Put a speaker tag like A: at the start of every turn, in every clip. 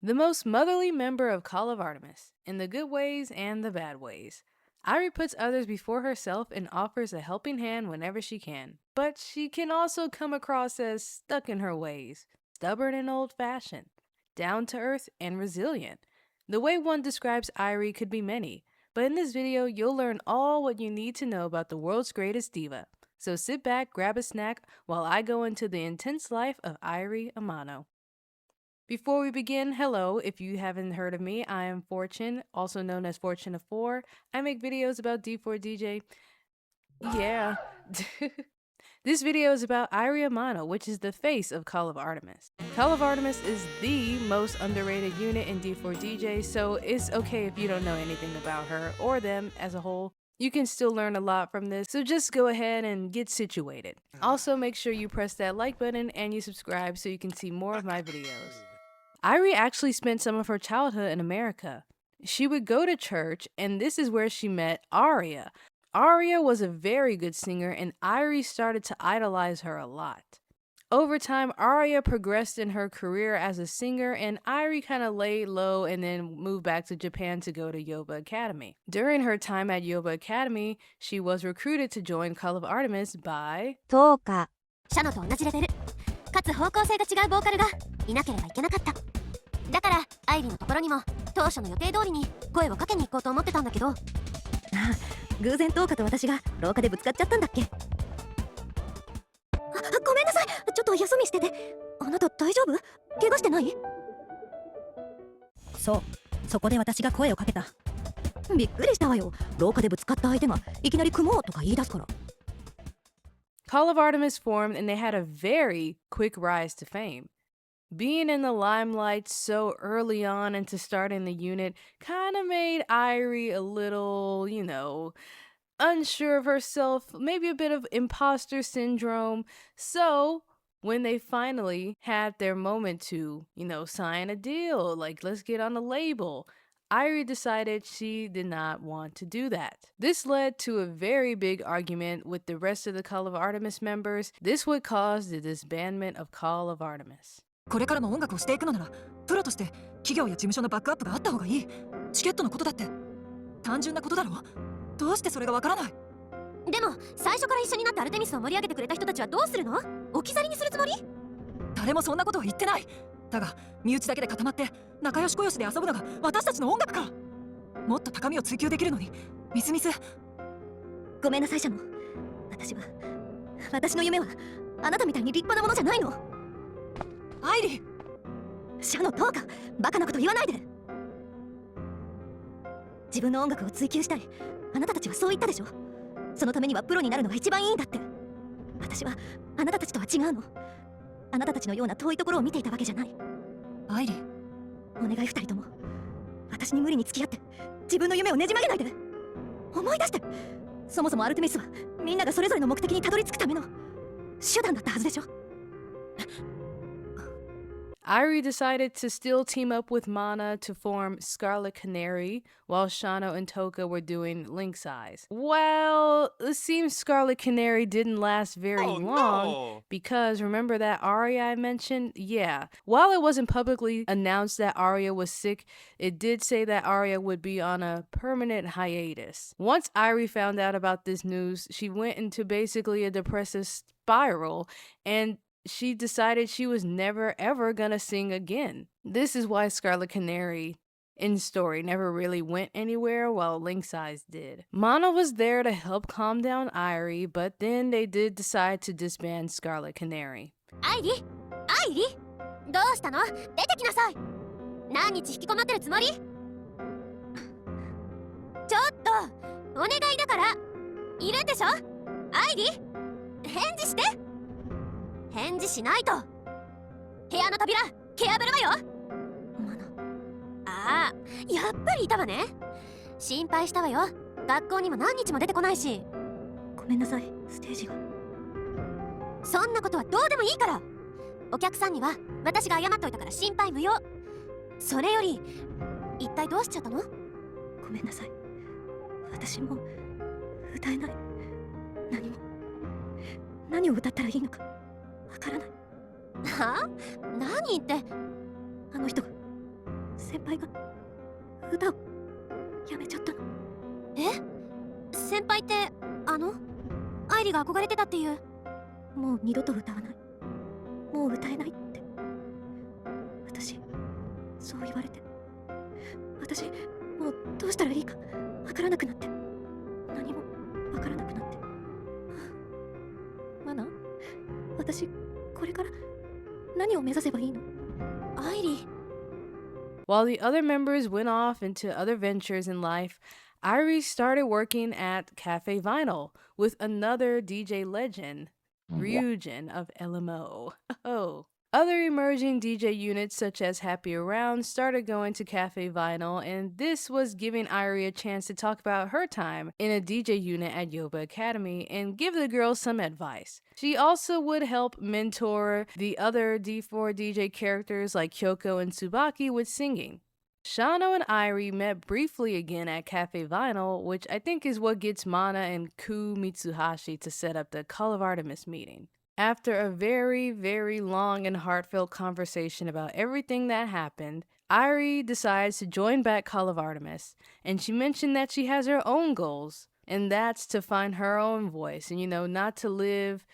A: The most motherly member of Call of Artemis, in the good ways and the bad ways. Airi puts others before herself and offers a helping hand whenever she can, but she can also come across as stuck in her ways, stubborn and old-fashioned, down-to-earth and resilient. The way one describes Airi could be many, but in this video you'll learn all what you need to know about the world's greatest diva. So sit back, grab a snack, while I go into the intense life of Airi Amano. Before we begin, hello, if you haven't heard of me, I am Fortune, also known as Fortune of 4. I make videos about D4DJ. Yeah. This video is about Airi Amano, which is the face of Call of Artemis. Call of Artemis is the most underrated unit in D4DJ, so it's okay if you don't know anything about her or them as a whole. You can still learn a lot from this, so just go ahead and get situated. Also, make sure you press that like button and you subscribe so you can see more of my videos. Airi actually spent some of her childhood in America. She would go to church, and this is where she met Aria. Aria was a very good singer, and Airi started to idolize her a lot. Over time, Aria progressed in her career as a singer, and Airi kind of laid low and then moved back to Japan to go to Yoba Academy. During her time at Yoba Academy, she was recruited to join Call of Artemis by
B: 10日シャノと同じレベルかつ方向性が違うボーカルがいなければいけなかっただからアイリのところにも当初の予定通りに声をかけに行こうと思ってたんだけどあ偶然10日と私が廊下でぶつかっちゃったんだっけごめんなさいちょっと休みしててあなた大丈夫怪我してないそこで私が声をかけたびっくりしたわよ廊下でぶつかった相手がいきなり組もうとか言い出すから
A: Call of Artemis formed and they had a very quick rise to fame. Being in the limelight so early on into starting the unit kind of made Airi a little, unsure of herself, maybe a bit of imposter syndrome. So when they finally had their moment to, sign a deal, like let's get on a label, Airi decided she did not want to do that. This led to a very big argument with the rest of the Call of Artemis members. This would cause the disbandment of Call of Artemis.
C: これからも音楽をしていくのならプロとして企業や事務所のバックアップがあった方がいいチケットのことだって単純なことだろどうしてそれがわからないでも最初から一緒になってアルテミスを盛り上げてくれた人たちはどうするの置き去りにするつもり誰もそんなことは言ってないだが身内だけで固まって仲良しこよしで遊ぶのが私たちの音楽かもっと高みを追求できるのにミスごめんなさいシャノ私の夢はあなたみたいに立派なものじゃないのアイリシャノどうかバカなこと言わないで自分の音楽を追求したいあなたたちはそう言ったでしょそのためにはプロになるのが一番いいんだって私はあなたたちとは違うのあなたたちのような遠いところを見ていたわけじゃないアイリお願い二人とも私に無理に付き合って自分の夢をねじ曲げないで思い出してそもそもアルテミスはみんながそれぞれの目的にたどり着くための手段だったはずでしょ
A: Airi decided to still team up with Mana to form Scarlet Canary, while Shano and Toka were doing Lynx Eyes. Well, it seems Scarlet Canary didn't last very long, because remember that Aria I mentioned? Yeah. While it wasn't publicly announced that Aria was sick, it did say that Aria would be on a permanent hiatus. Once Airi found out about this news, she went into basically a depressive spiral, and she decided she was never ever gonna sing again. This is why Scarlet Canary in story never really went anywhere while Lynx Eyes did. Mana was there to help calm down Airi, but then they did decide to disband Scarlet Canary.
B: アイリどうしたの出てきなさい何日引きこもってるつもりちょっとお願いだからいるんでしょアイリ返事して返事しないと部屋の扉蹴破るわよマナああやっぱりいたわね心配したわよ学校にも何日も出てこないしごめんなさいステージがそんなことはどうでもいいからお客さんには私が謝っといたから心配無用それより一体どうしちゃったのごめんなさい私も歌えない何を歌ったらいいのかわからないはあ何言ってあの人が
C: 輩が歌をやめちゃったの。
B: え、先輩ってアイリが憧れてたっていう。
C: もう二度と歌わない、もう歌えないって。私そう言われて、私もうどうしたらいいかわからなくなって、何もわからなくなって。マナ、私これから何を目指せばいいの？
B: アイリ。
A: While the other members went off into other ventures in life, Airi started working at Cafe Vinyl with another DJ legend, Ryujin of LMO. Oh. Other emerging DJ units such as Happy Around started going to Cafe Vinyl, and this was giving Airi a chance to talk about her time in a DJ unit at Yoba Academy and give the girls some advice. She also would help mentor the other D4DJ characters like Kyoko and Tsubaki with singing. Shano and Airi met briefly again at Cafe Vinyl, which I think is what gets Mana and Ku Mitsuhashi to set up the Call of Artemis meeting. After a very, very long and heartfelt conversation about everything that happened, Airi decides to join back Call of Artemis, and she mentioned that she has her own goals, and that's to find her own voice and, not to live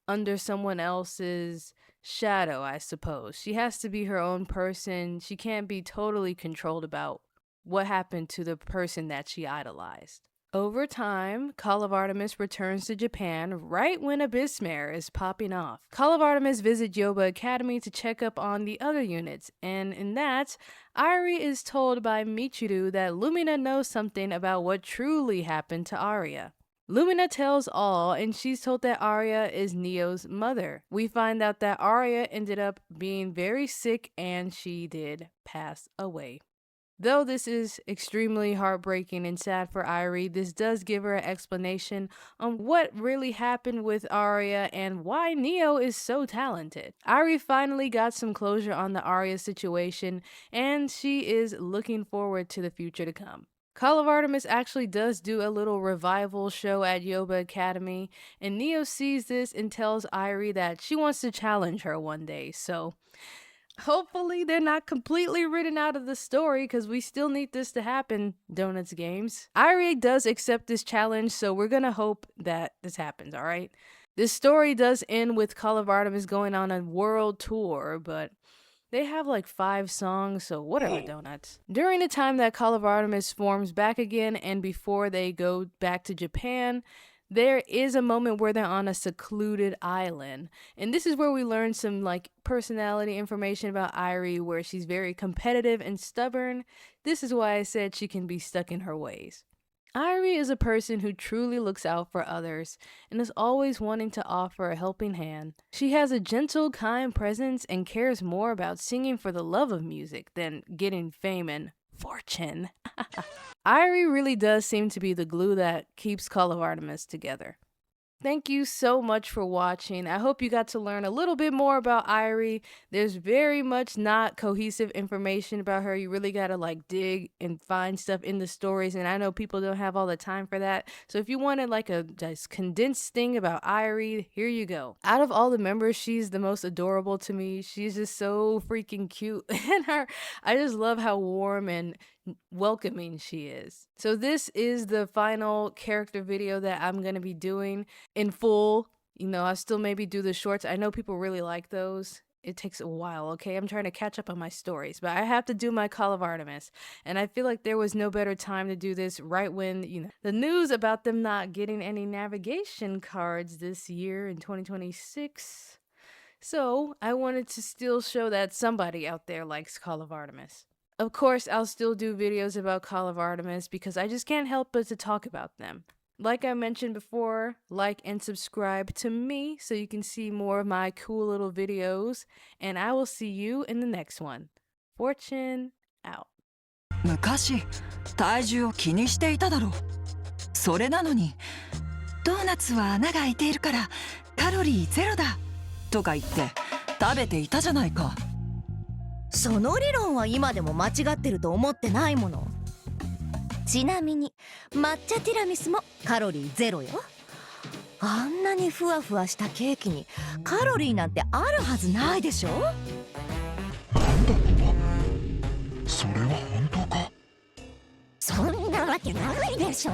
A: under someone else's shadow, I suppose. She has to be her own person. She can't be totally controlled about what happened to the person that she idolized. Over time, Call of Artemis returns to Japan right when Abyssmare is popping off. Call of Artemis visits Yoba Academy to check up on the other units, and in that, Airi is told by Michiru that Lumina knows something about what truly happened to Aria. Lumina tells all, and she's told that Aria is Neo's mother. We find out that Aria ended up being very sick and she did pass away. Though this is extremely heartbreaking and sad for Airi, this does give her an explanation on what really happened with Aria and why Neo is so talented. Airi finally got some closure on the Aria situation, and she is looking forward to the future to come. Call of Artemis actually does do a little revival show at Yoba Academy, and Neo sees this and tells Airi that she wants to challenge her one day, so hopefully they're not completely written out of the story because we still need this to happen, Donuts Games. Airi does accept this challenge, so we're gonna hope that this happens, alright? This story does end with Call of Artemis going on a world tour, but they have like 5 songs, so whatever, Donuts. During the time that Call of Artemis forms back again and before they go back to Japan, there is a moment where they're on a secluded island. And this is where we learn some personality information about Airi, where she's very competitive and stubborn. This is why I said she can be stuck in her ways. Airi is a person who truly looks out for others and is always wanting to offer a helping hand. She has a gentle, kind presence and cares more about singing for the love of music than getting fame and fortune. Airi really does seem to be the glue that keeps Call of Artemis together. Thank you so much for watching. I hope you got to learn a little bit more about Airi. There's very much not cohesive information about her. You really gotta dig and find stuff in the stories, and I know people don't have all the time for that. So if you wanted a just condensed thing about Airi, here you go. Out of all the members, she's the most adorable to me. She's just so freaking cute, and I just love how warm and welcoming she is. So this is the final character video that I'm gonna be doing in full. I still maybe do the shorts. I know people really like those. It takes a while, okay? I'm trying to catch up on my stories, but I have to do my Call of Artemis, and I feel like there was no better time to do this right when, the news about them not getting any navigation cards this year in 2026. So I wanted to still show that somebody out there likes Call of Artemis. Of course, I'll still do videos about Call of Artemis because I just can't help but to talk about them. Like I mentioned before, like and subscribe to me so you can see more of my cool little videos, and I will see you in the next one. Fortune out.
C: 昔、体重を気にしていただろう。それなのに、ドーナツは穴が開いているからカロリーゼロだとか言って食べていたじゃないか。
D: その理論は今でも間違ってると思ってないもの。ちなみに抹茶ティラミスもカロリーゼロよ。あんなにふわふわしたケーキにカロリーなんてあるはずないでしょ。
E: なんだここ。それは本当か？
B: そんなわけないでしょ。